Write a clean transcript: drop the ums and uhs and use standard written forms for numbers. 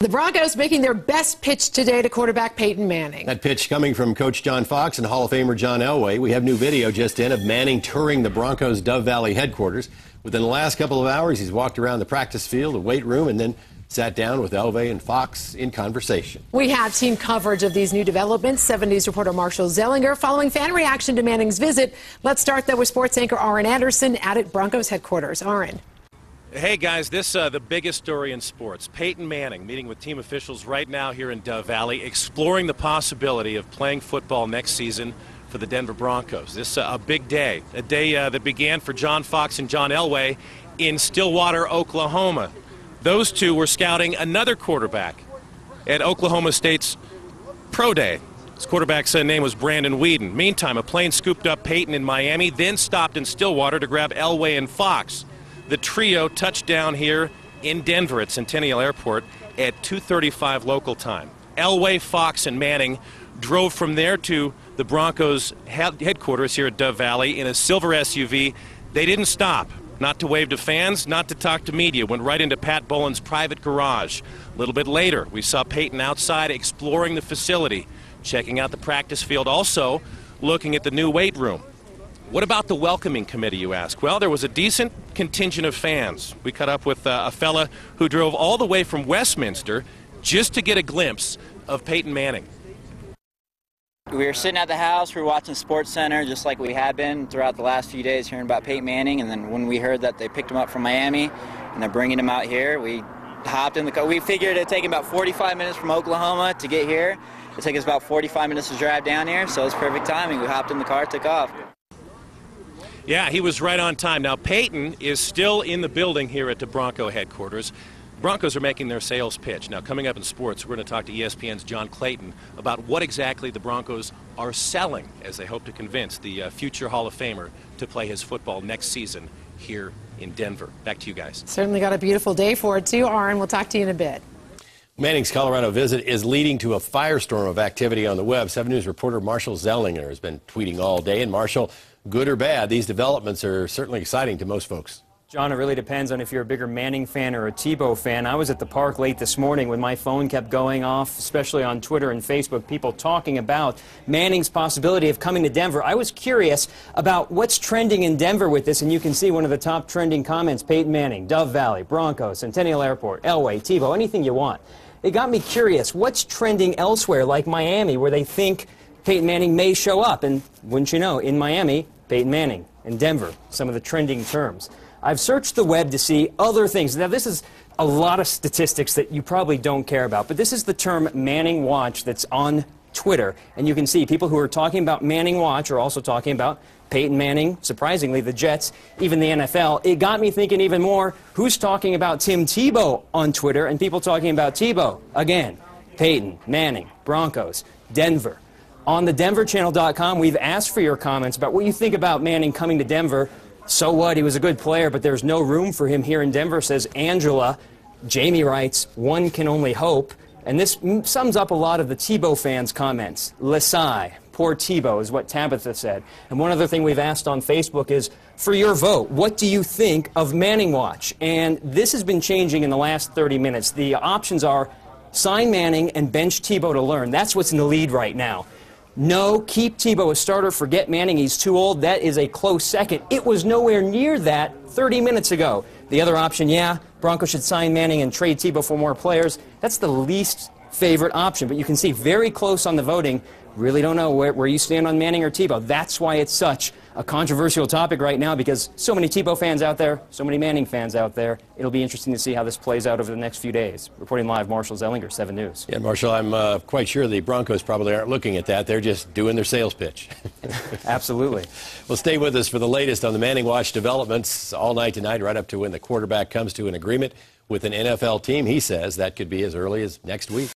The Broncos making their best pitch today to quarterback Peyton Manning. That pitch coming from Coach John Fox and Hall of Famer John Elway. We have new video just in of Manning touring the Broncos' Dove Valley headquarters. Within the last couple of hours, he's walked around the practice field, the weight room, and then sat down with Elway and Fox in conversation. We have seen coverage of these new developments. 7 News reporter Marshall Zellinger following fan reaction to Manning's visit. Let's start, though, with sports anchor Aaron Anderson at Broncos headquarters. Aaron. Hey guys, this the biggest story in sports. Peyton Manning meeting with team officials right now here in Dove Valley, exploring the possibility of playing football next season for the Denver Broncos. This a big day, a day that began for John Fox and John Elway in Stillwater, Oklahoma. Those two were scouting another quarterback at Oklahoma State's Pro Day. His quarterback's name was Brandon Weeden. Meantime, a plane scooped up Peyton in Miami, then stopped in Stillwater to grab Elway and Fox. The trio touched down here in Denver at Centennial Airport at 2:35 local time. Elway, Fox, and Manning drove from there to the Broncos headquarters here at Dove Valley in a silver SUV. They didn't stop, not to wave to fans, not to talk to media. Went right into Pat Bowen's private garage. A little bit later, we saw Peyton outside exploring the facility, checking out the practice field, also looking at the new weight room. What about the welcoming committee, you ask? Well, there was a decent contingent of fans. We caught up with a fella who drove all the way from Westminster just to get a glimpse of Peyton Manning. We were sitting at the house, we were watching Sports Center just like we had been throughout the last few days, hearing about Peyton Manning, and then when we heard that they picked him up from Miami and they're bringing him out here, we hopped in the car. We figured it'd take about 45 minutes from Oklahoma to get here. It'd take us about 45 minutes to drive down here, so it was perfect timing. We hopped in the car, took off. Yeah, he was right on time. Now, Peyton is still in the building here at the Bronco headquarters. Broncos are making their sales pitch. Now, coming up in sports, we're going to talk to ESPN's John Clayton about what exactly the Broncos are selling as they hope to convince the future Hall of Famer to play his football next season here in Denver. Back to you guys. Certainly got a beautiful day for it, too, Aaron. We'll talk to you in a bit. Manning's Colorado visit is leading to a firestorm of activity on the web. 7 News reporter Marshall Zellinger has been tweeting all day. And Marshall, good or bad, these developments are certainly exciting to most folks. John, it really depends on if you're a bigger Manning fan or a Tebow fan. I was at the park late this morning when my phone kept going off, especially on Twitter and Facebook, people talking about Manning's possibility of coming to Denver. I was curious about what's trending in Denver with this, and you can see one of the top trending comments: Peyton Manning, Dove Valley, Broncos, Centennial Airport, Elway, Tebow, anything you want. It got me curious, what's trending elsewhere, like Miami, where they think Peyton Manning may show up? And wouldn't you know, in Miami, Peyton Manning. In Denver, some of the trending terms. I've searched the web to see other things. Now, this is a lot of statistics that you probably don't care about, but this is the term Manning Watch that's on Twitter. And you can see people who are talking about Manning Watch are also talking about Peyton Manning, surprisingly, the Jets, even the NFL. It got me thinking even more, who's talking about Tim Tebow on Twitter and people talking about Tebow? Again, Peyton, Manning, Broncos, Denver. On the DenverChannel.com, we've asked for your comments about what you think about Manning coming to Denver. So what? He was a good player, but there's no room for him here in Denver, says Angela. Jamie writes, one can only hope. And this sums up a lot of the Tebow fans' comments. Lesai, poor Tebow, is what Tabitha said. And one other thing we've asked on Facebook is, for your vote, what do you think of Manning Watch? And this has been changing in the last 30 minutes. The options are sign Manning and bench Tebow to learn. That's what's in the lead right now. No, keep Tebow a starter, forget Manning, he's too old. That is a close second. It was nowhere near that 30 minutes ago. The other option, yeah, Broncos should sign Manning and trade Tebow for more players. That's the least favorite option, but you can see very close on the voting. Really don't know where you stand on Manning or Tebow. That's why it's such a controversial topic right now, because so many Tebow fans out there, so many Manning fans out there. It'll be interesting to see how this plays out over the next few days. Reporting live, Marshall Zellinger, 7 News. Yeah, Marshall, I'm quite sure the Broncos probably aren't looking at that. They're just doing their sales pitch. Absolutely. Well, stay with us for the latest on the Manning Watch developments all night tonight, right up to when the quarterback comes to an agreement with an NFL team. He says that could be as early as next week.